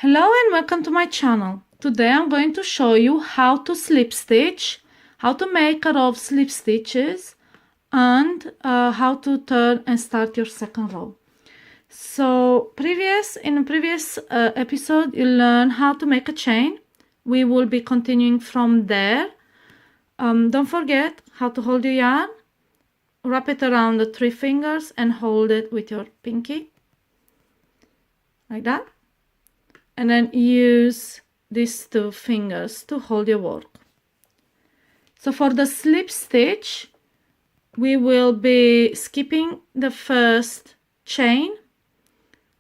Hello and welcome to my channel. Today I'm going to show you how to slip stitch, how to make a row of slip stitches, and how to turn and start your second row. So in a previous episode you learned how to make a chain. We will be continuing from there. Don't forget how to hold your yarn, wrap it around the 3 fingers and hold it with your pinky like that. And then use these 2 fingers to hold your work. So for the slip stitch, we will be skipping the first chain,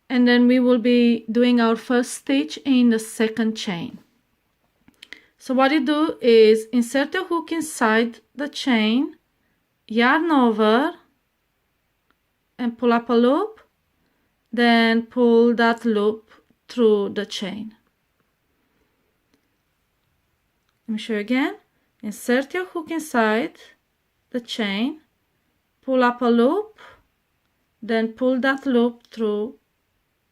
and then we will be doing our first stitch in the second chain. So what you do is insert your hook inside the chain, yarn over and pull up a loop, then pull that loop through the chain. Let me show you again. Insert your hook inside the chain, pull up a loop, then pull that loop through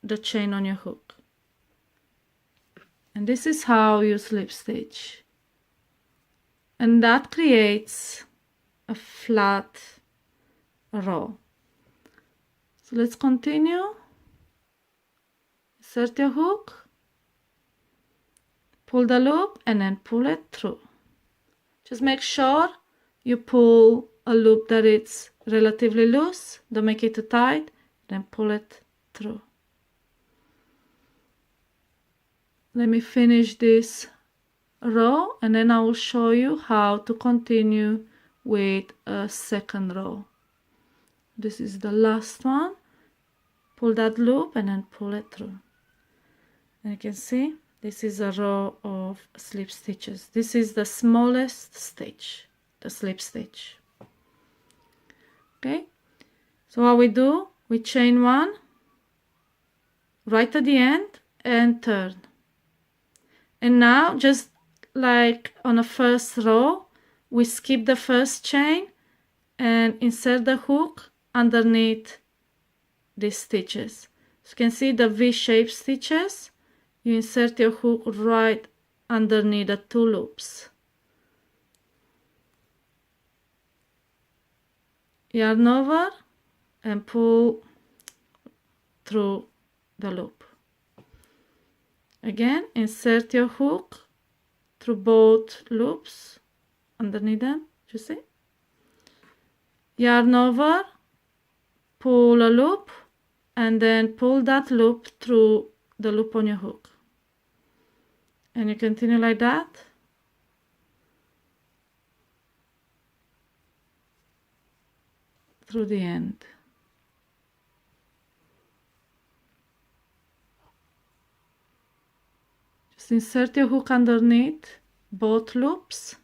the chain on your hook. And this is how you slip stitch. And that creates a flat row. So let's continue. Insert your hook, pull the loop, and then pull it through. Just make sure you pull a loop that it's relatively loose. Don't make it too tight. Then pull it through. Let me finish this row, and then I will show you how to continue with a second row. This is the last one. Pull that loop and then pull it through. And you can see this is a row of slip stitches. This is the smallest stitch, the slip stitch. Okay, so what we do, we chain 1 right at the end and turn. And now, just like on the first row, we skip the first chain and insert the hook underneath these stitches. So you can see the V-shaped stitches. You insert your hook right underneath the 2 loops. Yarn over and pull through the loop. Again, insert your hook through both loops underneath them, you see? Yarn over, pull a loop, and then pull that loop through the loop on your hook. And you continue like that. Through the end. Just insert your hook underneath both loops.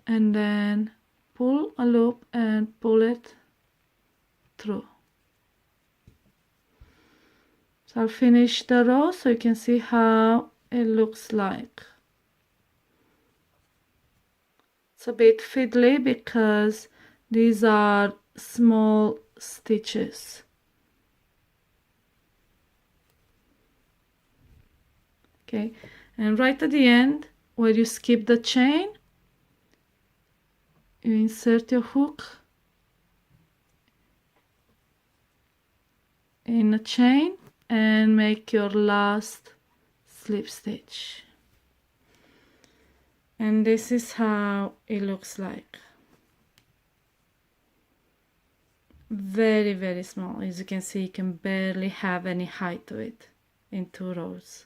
And then pull a loop and pull it through. So I'll finish the row so you can see how it looks like. It's a bit fiddly because these are small stitches. Okay, and right at the end where you skip the chain, you insert your hook in a chain and make your last slip stitch. And this is how it looks like. Very, very small. As you can see, you can barely have any height to it in 2 rows.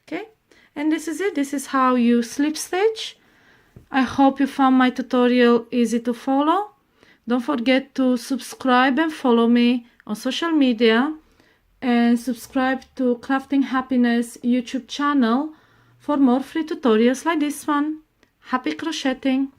Okay, and this is it. This is how you slip stitch. I hope you found my tutorial easy to follow. Don't forget to subscribe and follow me on social media, and subscribe to Crafting Happiness YouTube channel for more free tutorials like this one. Happy crocheting!